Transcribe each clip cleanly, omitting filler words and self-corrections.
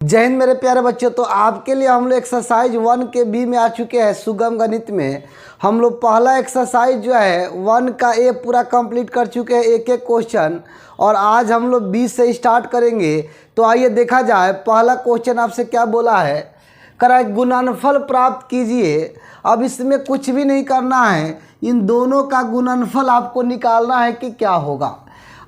जय हिंद मेरे प्यारे बच्चों। तो आपके लिए हम लोग एक्सरसाइज 1 के बी में आ चुके हैं। सुगम गणित में हम लोग पहला एक्सरसाइज जो है 1 का ए पूरा कंप्लीट कर चुके हैं, एक एक क्वेश्चन, और आज हम लोग बी से स्टार्ट करेंगे। तो आइए देखा जाए, पहला क्वेश्चन आपसे क्या बोला है, करा गुणनफल प्राप्त कीजिए। अब इसमें कुछ भी नहीं करना है, इन दोनों का गुणनफल आपको निकालना है कि क्या होगा।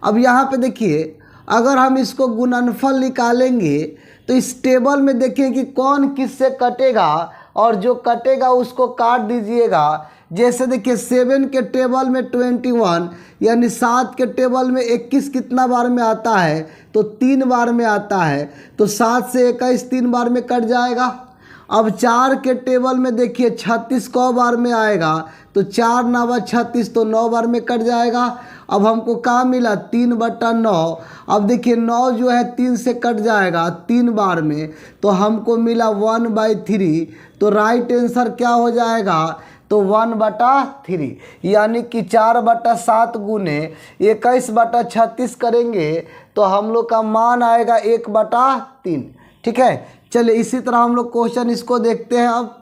अब यहाँ पे देखिए, अगर हम इसको गुणनफल निकालेंगे तो इस टेबल में देखिए कि कौन किससे कटेगा, और जो कटेगा उसको काट दीजिएगा। जैसे देखिए 7 के टेबल में 21, यानी 7 के टेबल में 21 कितना बार में आता है, तो 3 बार में आता है। तो 7 से 21 3 बार में कट जाएगा। अब 4 के टेबल में देखिए 36 क बार में आएगा, तो 4 9 36, तो 9 बार में कट जाएगा। अब हमको क्या मिला, 3/9। अब देखिए 9 जो है 3 से कट जाएगा 3 बार में, तो हमको मिला 1/3। तो राइट आंसर क्या हो जाएगा, तो 1/3, यानी कि 4/7 गुने 21/36 करेंगे तो हम लोग का मान आएगा 1/3। ठीक है, चलिए इसी तरह हम लोग क्वेश्चन इसको देखते हैं। अब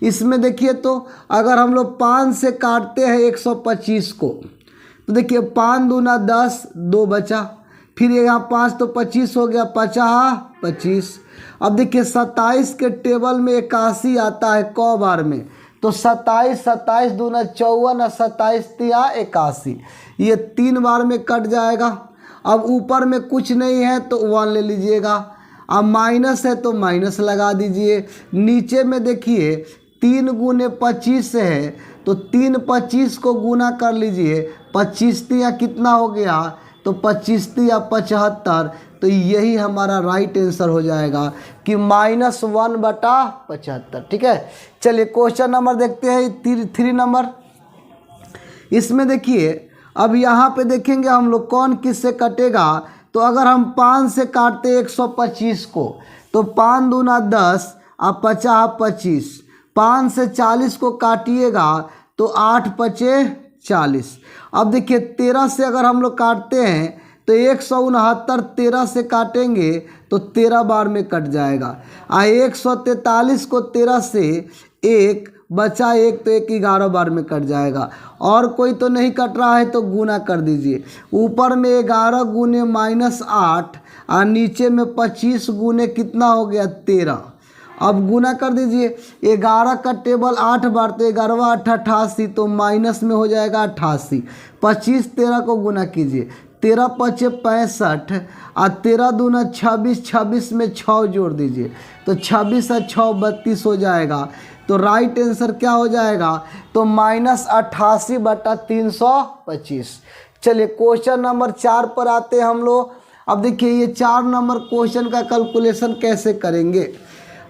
इसमें देखिए, तो अगर हम लोग 5 से काटते हैं 125 को, तो देखिए 5 दूना 10, 2 बचा, फिर यहाँ 5 तो 25 हो गया, 25। अब देखिए 27 के टेबल में 81 आता है क बार में, तो 27 दूना 54 और 27 तिया 81, ये 3 बार में कट जाएगा। अब ऊपर में कुछ नहीं है तो 1 ले लीजिएगा, अब माइनस है तो माइनस लगा दीजिए। नीचे में देखिए 3 गुने 25 है, तो 3 25 को गुना कर लीजिए, 25 तिया कितना हो गया, तो 25 तिया 75। तो यही हमारा राइट आंसर हो जाएगा कि -1/75। ठीक है, चलिए क्वेश्चन नंबर देखते हैं 3 नंबर। इसमें देखिए, अब यहाँ पे देखेंगे हम लोग कौन किससे कटेगा। तो अगर हम 5 से काटते 125 को, तो 5 दूना 10 और 50 25, 5 से 40 को काटिएगा तो 8 5 40। अब देखिए 13 से अगर हम लोग काटते हैं तो 169, 13 से काटेंगे तो 13 बार में कट जाएगा। 143 को 13 से 1 बचा 1, तो 1 11 बार में कट जाएगा। और कोई तो नहीं कट रहा है तो गुना कर दीजिए। ऊपर में 11 गुने -8 और नीचे में 25 गुने कितना हो गया, 13। अब गुना कर दीजिए, 11 का टेबल 8 बार, तो 11 8 88, तो माइनस में हो जाएगा 88। 25 13 को गुना कीजिए, 13 5 65 और 13 दूना 26, 26 में 6 जोड़ दीजिए, तो 26 और 6 32 हो जाएगा। तो राइट आंसर क्या हो जाएगा, तो -88/325। चलिए क्वेश्चन नंबर 4 पर आते हैं हम लोग। अब देखिए ये 4 नंबर क्वेश्चन का कैलकुलेशन कैसे करेंगे।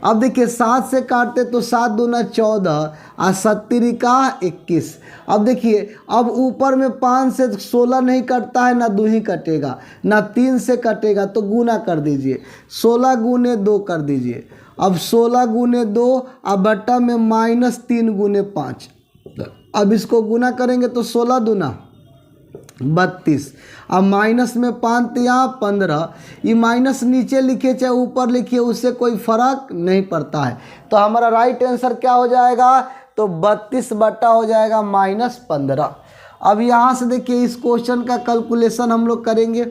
अब देखिए 7 से काटते तो 7 दूना 14 और 70 का 21। अब देखिए, अब ऊपर में 5 से 16 नहीं कटता है, ना 2 ही कटेगा, ना 3 से कटेगा, तो गुना कर दीजिए, 16 गुने 2 कर दीजिए। अब 16 गुने 2 और बट्टा में -3 गुने 5। अब इसको गुना करेंगे तो 16 दूना 32, अब माइनस में 5 तिया 15। ये माइनस नीचे लिखिए चाहे ऊपर लिखिए, उससे कोई फर्क नहीं पड़ता है। तो हमारा राइट आंसर क्या हो जाएगा, तो 32 बट्टा हो जाएगा -15। अब यहाँ से देखिए इस क्वेश्चन का कैलकुलेशन हम लोग करेंगे।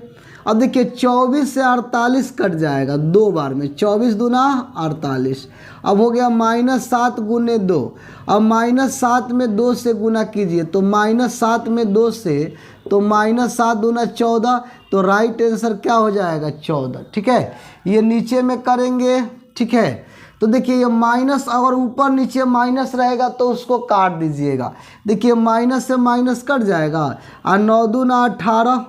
अब देखिए 24 से 48 कट जाएगा 2 बार में, 24 दूना 48। अब हो गया -7 गुने 2। अब -7 में 2 से गुना कीजिए, तो -7 में 2 से, तो -7 दूना 14। तो राइट आंसर क्या हो जाएगा, 14। ठीक है, ये नीचे में करेंगे। ठीक है, तो देखिए ये माइनस, अगर ऊपर नीचे माइनस रहेगा तो उसको काट दीजिएगा। देखिए माइनस से माइनस कट जाएगा, और 9 दूना 18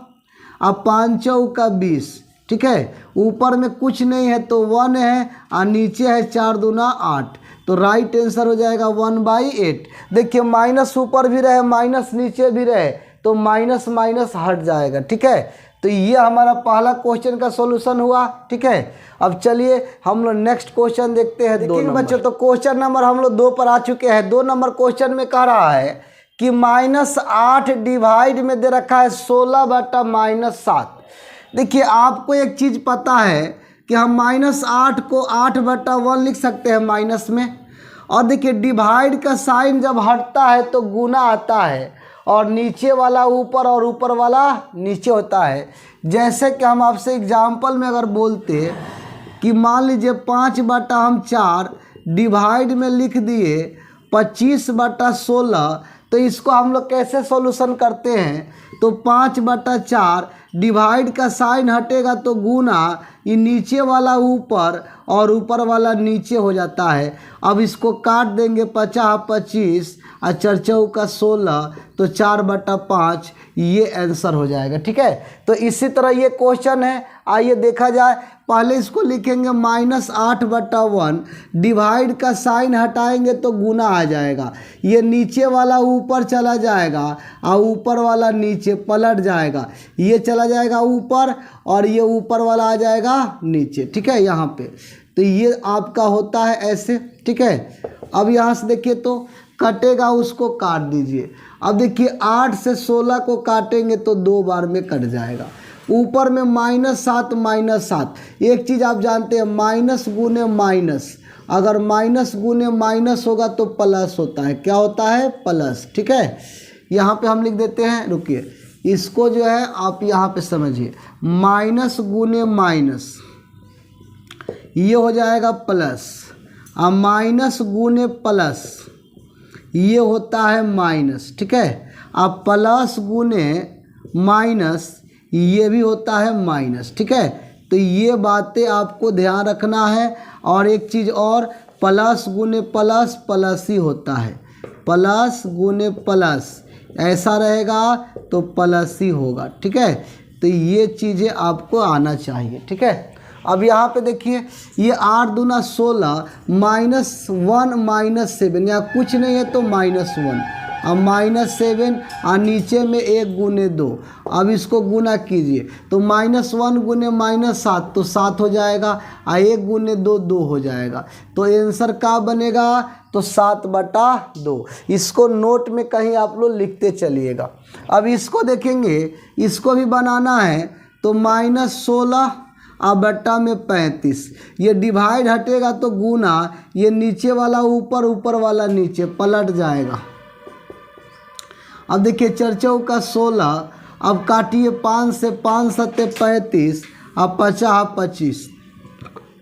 और 5 चौका 20। ठीक है, ऊपर में कुछ नहीं है तो 1 है, और नीचे है 4 दूना 8। तो राइट आंसर हो जाएगा 1/8। देखिए माइनस ऊपर भी रहे, माइनस नीचे भी रहे, तो माइनस माइनस हट जाएगा। ठीक है, तो ये हमारा पहला क्वेश्चन का सॉल्यूशन हुआ। ठीक है, अब चलिए हम लोग नेक्स्ट क्वेश्चन देखते हैं। देखिए बच्चों, तो क्वेश्चन नंबर हम लोग 2 पर आ चुके हैं। 2 नंबर क्वेश्चन में कह रहा है कि -8 डिवाइड में दे रखा है 16/-7। देखिए आपको एक चीज़ पता है कि हम -8 को 8/1 लिख सकते हैं माइनस में। और देखिए डिवाइड का साइन जब हटता है तो गुना आता है, और नीचे वाला ऊपर और ऊपर वाला नीचे होता है। जैसे कि हम आपसे एग्जाम्पल में अगर बोलते कि मान लीजिए 5/4 डिवाइड में लिख दिए 25/16, तो इसको हम लोग कैसे सॉल्यूशन करते हैं, तो 5/4 डिवाइड का साइन हटेगा तो गुना, ये नीचे वाला ऊपर और ऊपर वाला नीचे हो जाता है। अब इसको काट देंगे 50 25 और 4 चौका 16, तो 4/5 ये आंसर हो जाएगा। ठीक है, तो इसी तरह ये क्वेश्चन है। आइए देखा जाए, पहले इसको लिखेंगे -8/1, डिवाइड का साइन हटाएंगे तो गुना आ जाएगा, ये नीचे वाला ऊपर चला जाएगा और ऊपर वाला नीचे पलट जाएगा, ये चला जाएगा ऊपर और ये ऊपर वाला आ जाएगा नीचे। ठीक है, यहाँ पे तो ये आपका होता है ऐसे। ठीक है, अब यहाँ से देखिए तो कटेगा, उसको काट दीजिए। अब देखिए 8 से 16 को काटेंगे तो 2 बार में कट जाएगा। ऊपर में -7 -7, एक चीज़ आप जानते हैं, माइनस गुने माइनस, अगर माइनस गुने माइनस होगा तो प्लस होता है। क्या होता है? प्लस। ठीक है, यहाँ पे हम लिख देते हैं, रुकिए, इसको जो है आप यहाँ पे समझिए, माइनस गुने माइनस ये हो जाएगा प्लस, और माइनस गुने प्लस ये होता है माइनस। ठीक है, अब प्लस गुने माइनस ये भी होता है माइनस। ठीक है, तो ये बातें आपको ध्यान रखना है। और एक चीज़ और, प्लस गुने प्लस प्लस ही होता है, प्लस गुने प्लस ऐसा रहेगा तो प्लस ही होगा। ठीक है, तो ये चीज़ें आपको आना चाहिए। ठीक है, अब यहाँ पे देखिए, ये 8 दूना 16 -1 -7, यहाँ कुछ नहीं है तो -1, अब -7 और नीचे में 1 गुने 2। अब इसको गुना कीजिए तो -1 गुने -7 तो 7 हो जाएगा, और 1 गुने 2 2 हो जाएगा। तो आंसर क्या बनेगा? तो 7/2। इसको नोट में कहीं आप लोग लिखते चलिएगा। अब इसको देखेंगे, इसको भी बनाना है तो -16 और बट्टा में 35, ये डिवाइड हटेगा तो गुना, ये नीचे वाला ऊपर ऊपर वाला नीचे पलट जाएगा। अब देखिए 4 चौका 16, अब काटिए 5 से 5 सत्ते 35 और 50 25।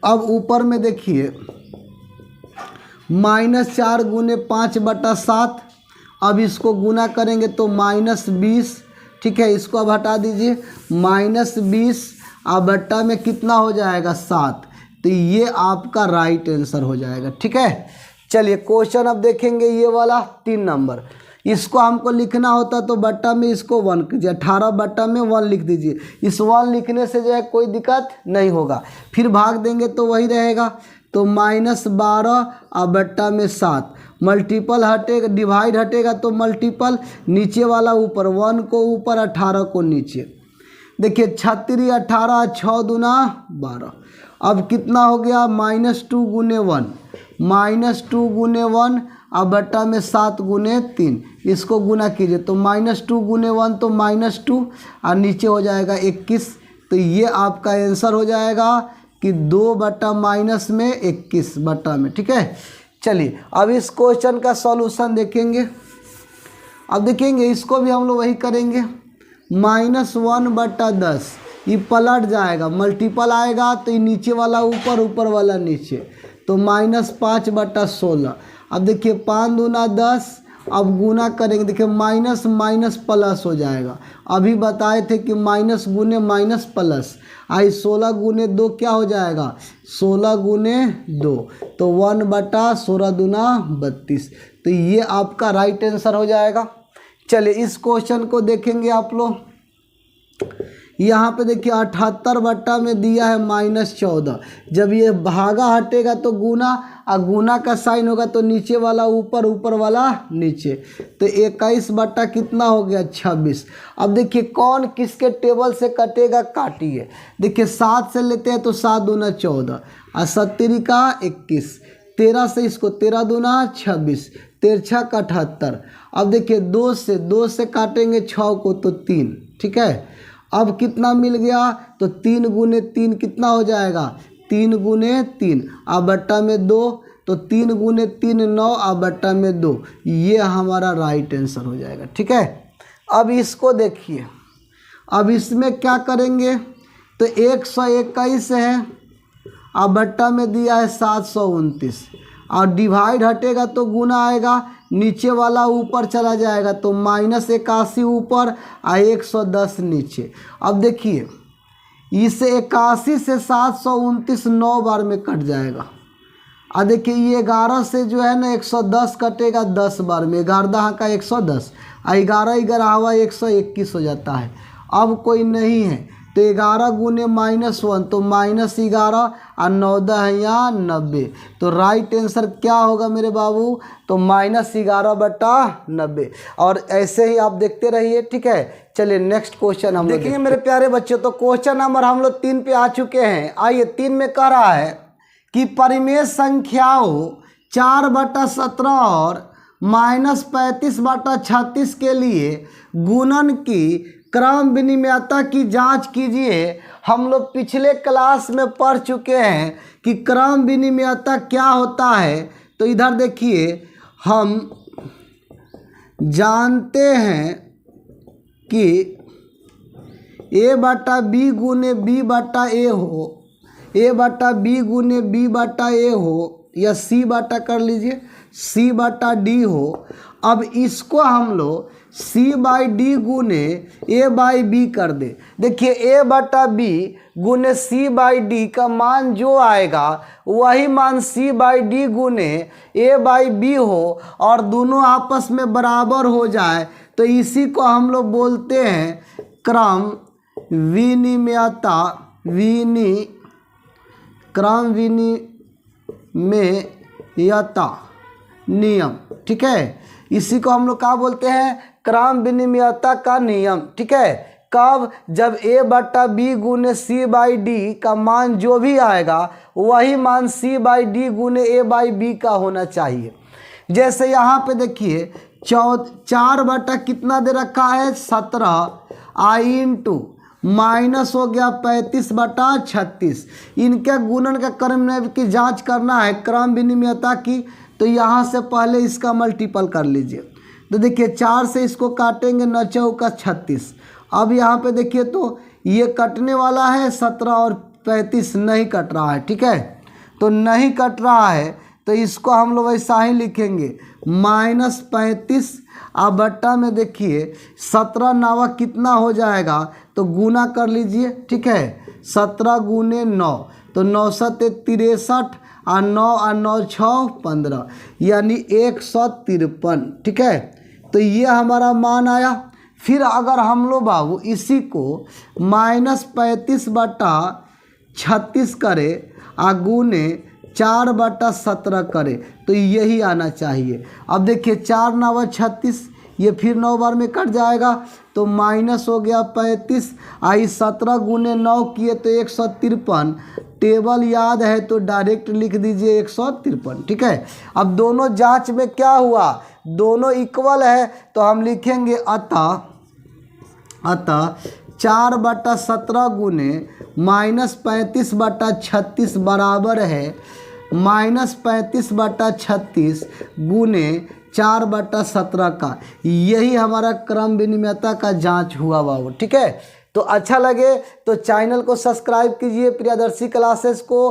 अब ऊपर में देखिए -4 गुने 5/7, अब इसको गुना करेंगे तो -20। ठीक है, इसको अब हटा दीजिए, -20 और बट्टा में कितना हो जाएगा? 7। तो ये आपका राइट आंसर हो जाएगा। ठीक है, चलिए क्वेश्चन अब देखेंगे ये वाला 3 नंबर। इसको हमको लिखना होता तो बट्टा में इसको 1 कीजिए, 18 बट्टा में 1 लिख दीजिए। इस 1 लिखने से जो है कोई दिक्कत नहीं होगा, फिर भाग देंगे तो वही रहेगा। तो -12 और बट्टा में 7, मल्टीपल हटेगा, डिवाइड हटेगा तो मल्टीपल, नीचे वाला ऊपर, 1 को ऊपर 18 को नीचे। देखिए 36 18, 6 दूना 12। अब कितना हो गया? -2 गुने 1, -2 गुने 1 और बट्टा में 7 गुने 3, इसको गुना कीजिए तो -2 गुने 1 तो -2 और नीचे हो जाएगा 21। तो ये आपका आंसर हो जाएगा कि 2 बट्टा माइनस में 21 बट्टा में। ठीक है, चलिए अब इस क्वेश्चन का सॉल्यूशन देखेंगे। अब देखेंगे इसको भी हम लोग वही करेंगे, -1/10, ये पलट जाएगा, मल्टीपल आएगा तो ये नीचे वाला ऊपर ऊपर वाला नीचे, तो -5/16। अब देखिए 5 दूना 10, अब गुना करेंगे, देखिए माइनस माइनस प्लस हो जाएगा। अभी बताए थे कि माइनस गुने माइनस प्लस, आई 16 गुने 2 क्या हो जाएगा? 16 गुने 2, तो 1/16 दूना 32। तो ये आपका राइट आंसर हो जाएगा। चलिए इस क्वेश्चन को देखेंगे आप लोग। यहाँ पे देखिए 78 बट्टा में दिया है -14। जब ये भागा हटेगा तो गुना, और गुना का साइन होगा तो नीचे वाला ऊपर ऊपर वाला नीचे, तो 21 बट्टा कितना हो गया? 26। अब देखिए कौन किसके टेबल से कटेगा, काटिए। देखिए 7 से लेते हैं तो 7 दूना 14 और 70 का 21, 13 से इसको 13 दूना 26, 13 का 78। अब देखिए 2 से काटेंगे 6 को तो 3। ठीक है, अब कितना मिल गया? तो 3 गुने 3 कितना हो जाएगा? 3 गुने 3 अब बट्टा में 2, तो 3 गुने 3 9 अब बट्टा में 2, ये हमारा राइट आंसर हो जाएगा। ठीक है, अब इसको देखिए, अब इसमें क्या करेंगे, तो 121 है, अब बट्टा में दिया है 729, और डिवाइड हटेगा तो गुना आएगा, नीचे वाला ऊपर चला जाएगा तो -81 ऊपर और 110 नीचे। अब देखिए इस 81 से 729 9 बार में कट जाएगा, और देखिए ये 11 से जो है ना 110 कटेगा 10 बार में, 11 का 110 और 11 11 121 हो जाता है। अब कोई नहीं है तो 11 गुने -1 तो -11 और 9 10 है यहाँ 90, तो राइट आंसर क्या होगा मेरे बाबू, तो -11 बटा 90। और ऐसे ही आप देखते रहिए। ठीक है, चलिए नेक्स्ट क्वेश्चन हम देखेंगे मेरे प्यारे बच्चों। तो क्वेश्चन नंबर हम लोग 3 पे आ चुके हैं। आइए 3 में कह रहा है कि परिमेय संख्याओं 4/17 और -35/36 के लिए गुणन की क्रम विनिमयता की जांच कीजिए। हम लोग पिछले क्लास में पढ़ चुके हैं कि क्रम विनिमयता क्या होता है। तो इधर देखिए, हम जानते हैं कि a/b गुने b/a हो, a/b गुने b/a हो, या c/ कर लीजिए c/d हो। अब इसको हम लोग c/d गुने a/b कर दे। देखिए a/b गुने c/d का मान जो आएगा वही मान c/d गुने a/b हो, और दोनों आपस में बराबर हो जाए तो इसी को हम लोग बोलते हैं क्रम विनिमयता, क्रम विनिमयता नियम। ठीक है, इसी को हम लोग क्या बोलते हैं, क्रम विनिमयता का नियम। ठीक है, कब, जब a/b गुने c/d का मान जो भी आएगा वही मान c/d गुने a/b का होना चाहिए। जैसे यहाँ पे देखिए 4 बटा कितना दे रखा है 17 आई इंटू माइनस हो गया 35/36। इनके गुणन का क्रम की जांच करना है क्रम विनिमयता की, तो यहाँ से पहले इसका मल्टीपल कर लीजिए। तो देखिए 4 से इसको काटेंगे 9 चौका 36। अब यहाँ पे देखिए तो ये कटने वाला है 17 और 35 नहीं कट रहा है। ठीक है, तो नहीं कट रहा है तो इसको हम लोग ऐसा ही लिखेंगे -35 अब बट्टा में देखिए 17 9 कितना हो जाएगा, तो गुना कर लीजिए। ठीक है, 17 गुने 9 तो 9 7 63 और 9 और 9 6 15 यानी 153। ठीक है, तो ये हमारा मान आया। फिर अगर हम लोग बाबू इसी को -35/36 करे और गुने 4/17 करे तो यही आना चाहिए। अब देखिए 4 9 36, ये फिर 9 बार में कट जाएगा तो माइनस हो गया 35 आई 17 गुने 9 किए तो 153। टेबल याद है तो डायरेक्ट लिख दीजिए 153। ठीक है, अब दोनों जांच में क्या हुआ, दोनों इक्वल है तो हम लिखेंगे अतः 4/17 गुने -35/36 बराबर है -35/36 गुने 4/17 का। यही हमारा क्रम विनिमयता का जांच हुआ बाबू। ठीक है, तो अच्छा लगे तो चैनल को सब्सक्राइब कीजिए प्रियदर्शी क्लासेस को।